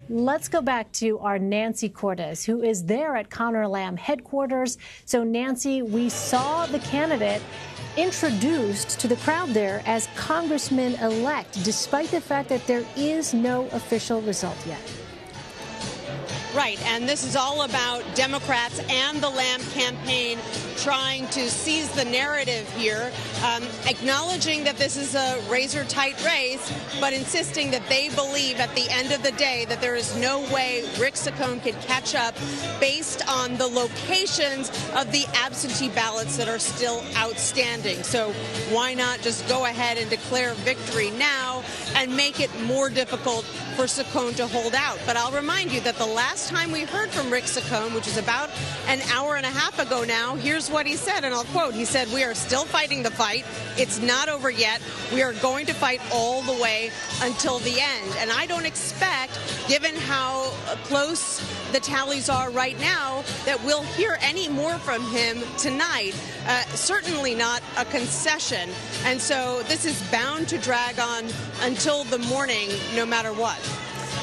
Let's go back to our Nancy Cortez, who is there at Conor Lamb headquarters. So, Nancy, we saw the candidate introduced to the crowd there as Congressman-elect, despite the fact that there is no official result yet. Right, and this is all about Democrats and the Lamb campaign trying to seize the narrative here, acknowledging that this is a razor-tight race, but insisting that they believe at the end of the day that there is no way Rick Saccone can catch up based on the locations of the absentee ballots that are still outstanding. So why not just go ahead and declare victory now and make it more difficult for Saccone to hold out? But I'll remind you that the last time we heard from Rick Saccone, which is about an hour and a half ago now, here's what he said, and I'll quote. He said, "We are still fighting the fight. It's not over yet. We are going to fight all the way until the end." And I don't expect, given how close the tallies are right now, that we'll hear any more from him tonight. Certainly not a concession. And so this is bound to drag on until the morning, no matter what.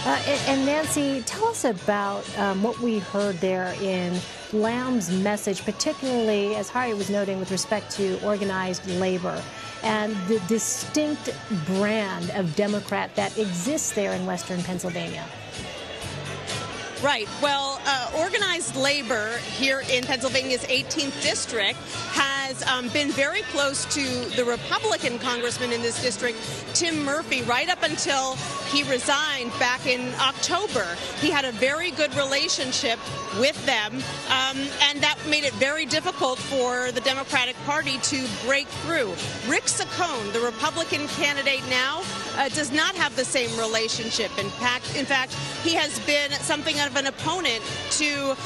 And Nancy, tell us about what we heard there in Lamb's message, particularly, as Harry was noting, with respect to organized labor and the distinct brand of Democrat that exists there in Western Pennsylvania. Right. Well, organized labor here in Pennsylvania's 18th district has been very close to the Republican congressman in this district, Tim Murphy, right up until he resigned back in October. He had a very good relationship with them, and that made it very difficult for the Democratic Party to break through. Rick Saccone, the Republican candidate now, does not have the same relationship. In fact, he has been something of an opponent to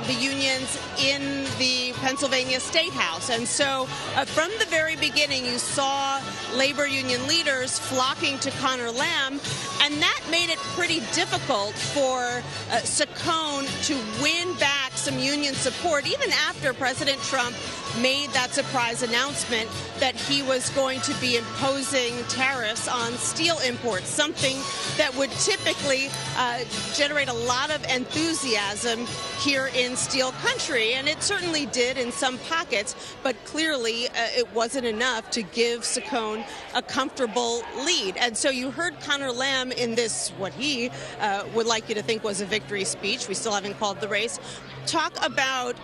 the unions in the Pennsylvania State House. And so from the very beginning, you saw labor union leaders flocking to Conor Lamb, and that made it pretty difficult for Saccone to win back some union support, even after President Trump made that surprise announcement that he was going to be imposing tariffs on steel imports, something that would typically generate a lot of enthusiasm here in steel country. And it certainly did in some pockets, but clearly it wasn't enough to give Saccone a comfortable lead. And so you heard Conor Lamb in this, what he would like you to think was a victory speech. We still haven't called the race. Talk about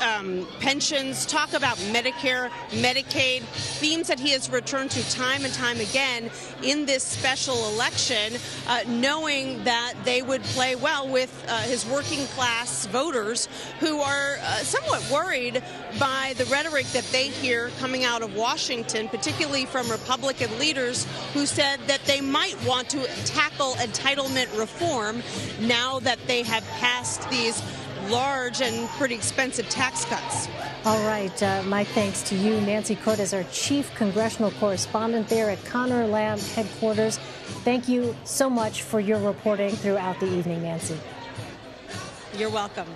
pensions, talk about Medicare, Medicaid, themes that he has returned to time and time again in this special election, knowing that they would play well with his working class voters who are somewhat worried by the rhetoric that they hear coming out of Washington, particularly from Republican leaders who said that they might want to tackle entitlement reform now that they have passed these large and pretty expensive tax cuts. All right. My thanks to you, Nancy Cortez, our chief congressional correspondent there at Conor Lamb headquarters. Thank you so much for your reporting throughout the evening, Nancy. You're welcome.